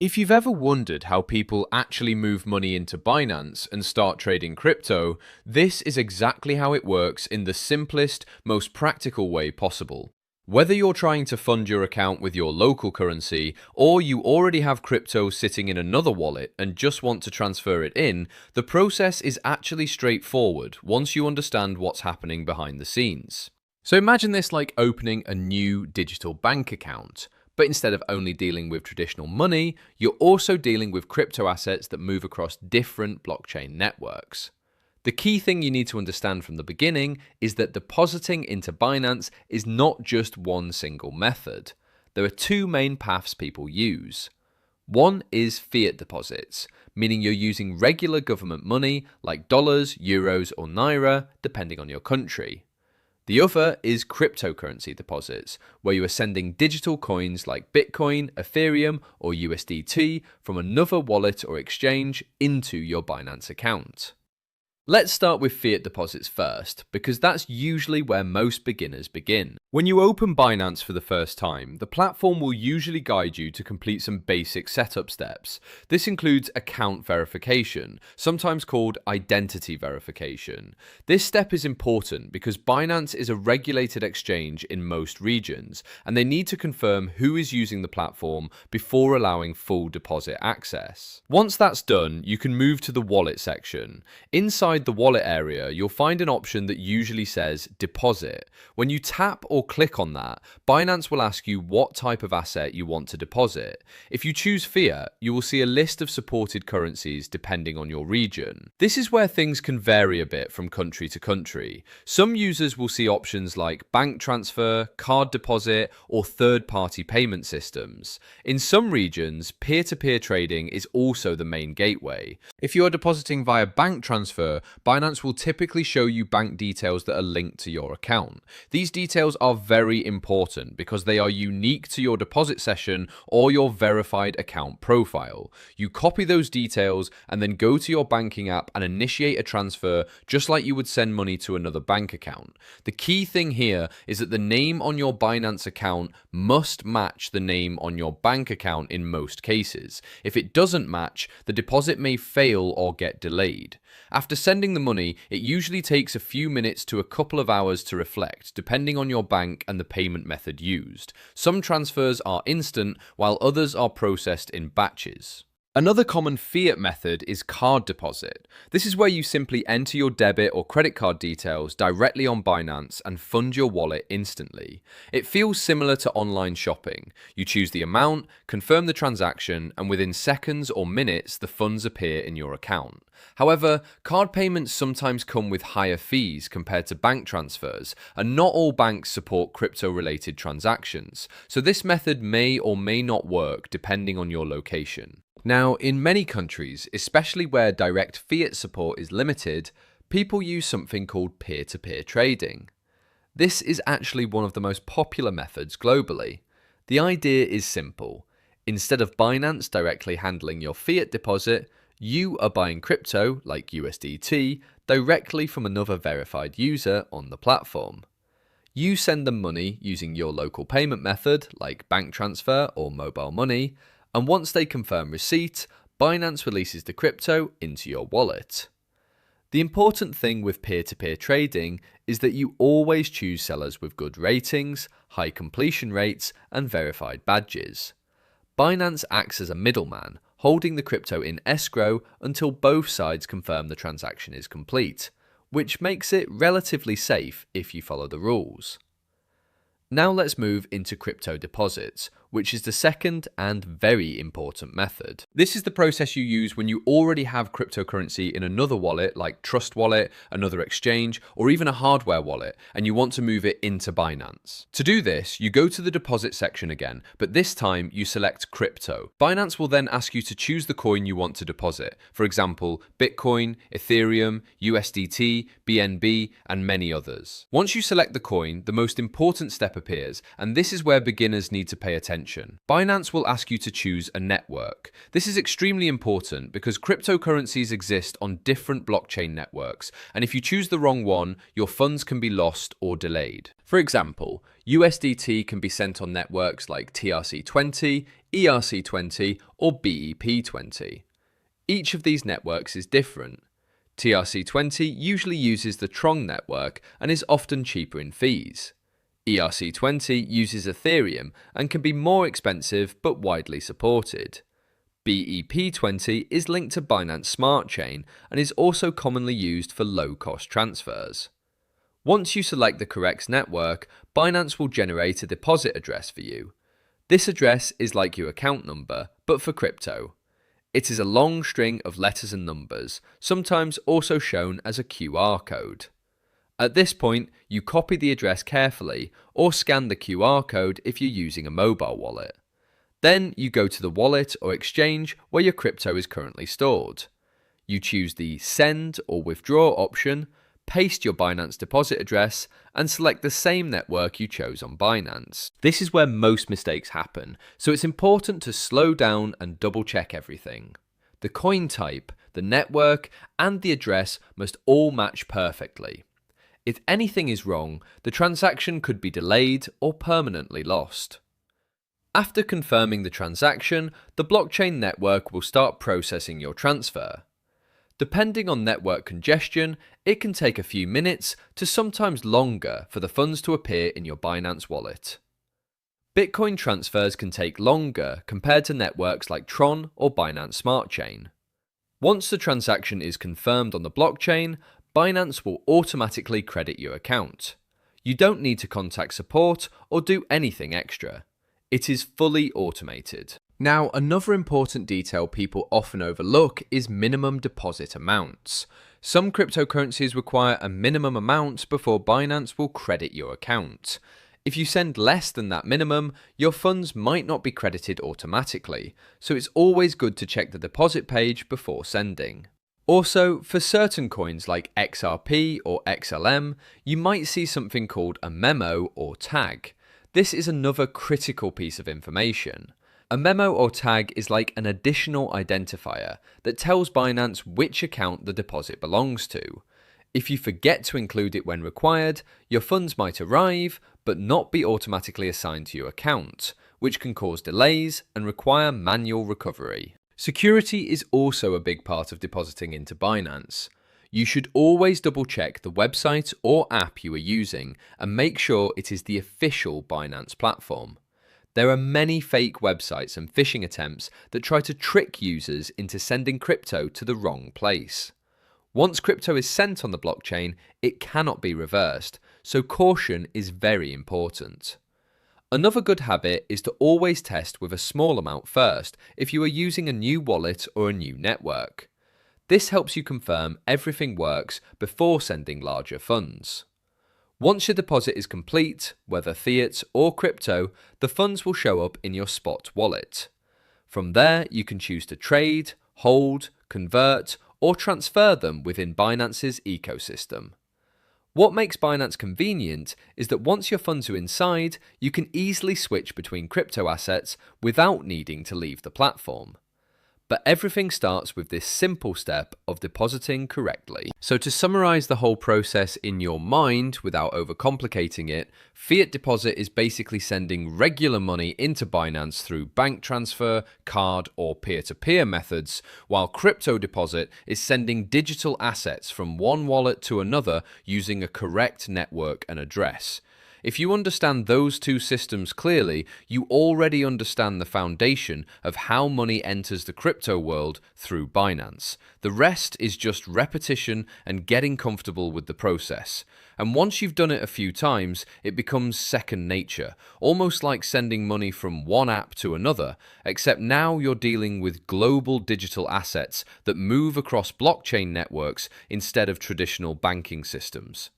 If you've ever wondered how people actually move money into Binance and start trading crypto, this is exactly how it works in the simplest, most practical way possible. Whether you're trying to fund your account with your local currency or you already have crypto sitting in another wallet and just want to transfer it in, the process is actually straightforward once you understand what's happening behind the scenes. So imagine this like opening a new digital bank account. But instead of only dealing with traditional money, you're also dealing with crypto assets that move across different blockchain networks. The key thing you need to understand from the beginning is that depositing into Binance is not just one single method. There are two main paths people use. One is fiat deposits, meaning you're using regular government money like dollars, euros, or naira, depending on your country. The other is cryptocurrency deposits, where you are sending digital coins like Bitcoin, Ethereum, or USDT from another wallet or exchange into your Binance account. Let's start with fiat deposits first, because that's usually where most beginners begin. When you open Binance for the first time, the platform will usually guide you to complete some basic setup steps. This includes account verification, sometimes called identity verification. This step is important because Binance is a regulated exchange in most regions, and they need to confirm who is using the platform before allowing full deposit access. Once that's done, you can move to the wallet section. Inside the wallet area, you'll find an option that usually says deposit. When you tap or click on that, Binance will ask you what type of asset you want to deposit. If you choose fiat, you will see a list of supported currencies depending on your region. This is where things can vary a bit from country to country. Some users will see options like bank transfer, card deposit, or third-party payment systems. In some regions, peer-to-peer trading is also the main gateway. If you are depositing via bank transfer, Binance will typically show you bank details that are linked to your account. These details are very important because they are unique to your deposit session or your verified account profile. You copy those details and then go to your banking app and initiate a transfer just like you would send money to another bank account. The key thing here is that the name on your Binance account must match the name on your bank account in most cases. If it doesn't match, the deposit may fail or get delayed. After sending the money, it usually takes a few minutes to a couple of hours to reflect, depending on your bank and the payment method used. Some transfers are instant, while others are processed in batches. Another common fiat method is card deposit. This is where you simply enter your debit or credit card details directly on Binance and fund your wallet instantly. It feels similar to online shopping. You choose the amount, confirm the transaction, and within seconds or minutes, the funds appear in your account. However, card payments sometimes come with higher fees compared to bank transfers, and not all banks support crypto-related transactions, so this method may or may not work depending on your location. Now, in many countries, especially where direct fiat support is limited, people use something called peer-to-peer trading. This is actually one of the most popular methods globally. The idea is simple. Instead of Binance directly handling your fiat deposit, you are buying crypto, like USDT, directly from another verified user on the platform. You send them money using your local payment method, like bank transfer or mobile money, and once they confirm receipt, Binance releases the crypto into your wallet. The important thing with peer-to-peer trading is that you always choose sellers with good ratings, high completion rates, and verified badges. Binance acts as a middleman, holding the crypto in escrow until both sides confirm the transaction is complete, which makes it relatively safe if you follow the rules. Now let's move into crypto deposits, which is the second and very important method. This is the process you use when you already have cryptocurrency in another wallet like Trust Wallet, another exchange, or even a hardware wallet, and you want to move it into Binance. To do this, you go to the deposit section again, but this time you select crypto. Binance will then ask you to choose the coin you want to deposit, for example, Bitcoin, Ethereum, USDT, BNB, and many others. Once you select the coin, the most important step appears, and this is where beginners need to pay attention. Binance will ask you to choose a network. This is extremely important because cryptocurrencies exist on different blockchain networks, and if you choose the wrong one, your funds can be lost or delayed. For example, USDT can be sent on networks like TRC20, ERC20, or BEP20. Each of these networks is different. TRC20 usually uses the Tron network and is often cheaper in fees. ERC20 uses Ethereum and can be more expensive but widely supported. BEP20 is linked to Binance Smart Chain and is also commonly used for low-cost transfers. Once you select the correct network, Binance will generate a deposit address for you. This address is like your account number, but for crypto. It is a long string of letters and numbers, sometimes also shown as a QR code. At this point, you copy the address carefully or scan the QR code if you're using a mobile wallet. Then you go to the wallet or exchange where your crypto is currently stored. You choose the Send or Withdraw option, paste your Binance deposit address, and select the same network you chose on Binance. This is where most mistakes happen, so it's important to slow down and double check everything. The coin type, the network, and the address must all match perfectly. If anything is wrong, the transaction could be delayed or permanently lost. After confirming the transaction, the blockchain network will start processing your transfer. Depending on network congestion, it can take a few minutes to sometimes longer for the funds to appear in your Binance wallet. Bitcoin transfers can take longer compared to networks like Tron or Binance Smart Chain. Once the transaction is confirmed on the blockchain, Binance will automatically credit your account. You don't need to contact support or do anything extra. It is fully automated. Now, another important detail people often overlook is minimum deposit amounts. Some cryptocurrencies require a minimum amount before Binance will credit your account. If you send less than that minimum, your funds might not be credited automatically, so it's always good to check the deposit page before sending. Also, for certain coins like XRP or XLM, you might see something called a memo or tag. This is another critical piece of information. A memo or tag is like an additional identifier that tells Binance which account the deposit belongs to. If you forget to include it when required, your funds might arrive but not be automatically assigned to your account, which can cause delays and require manual recovery. Security is also a big part of depositing into Binance. You should always double check the website or app you are using and make sure it is the official Binance platform. There are many fake websites and phishing attempts that try to trick users into sending crypto to the wrong place. Once crypto is sent on the blockchain, it cannot be reversed, so caution is very important. Another good habit is to always test with a small amount first if you are using a new wallet or a new network. This helps you confirm everything works before sending larger funds. Once your deposit is complete, whether fiat or crypto, the funds will show up in your spot wallet. From there, you can choose to trade, hold, convert, or transfer them within Binance's ecosystem. What makes Binance convenient is that once your funds are inside, you can easily switch between crypto assets without needing to leave the platform. But everything starts with this simple step of depositing correctly. So to summarize the whole process in your mind without overcomplicating it, fiat deposit is basically sending regular money into Binance through bank transfer, card, or peer-to-peer methods, while crypto deposit is sending digital assets from one wallet to another using a correct network and address. If you understand those two systems clearly, you already understand the foundation of how money enters the crypto world through Binance. The rest is just repetition and getting comfortable with the process. And once you've done it a few times, it becomes second nature, almost like sending money from one app to another, except now you're dealing with global digital assets that move across blockchain networks instead of traditional banking systems.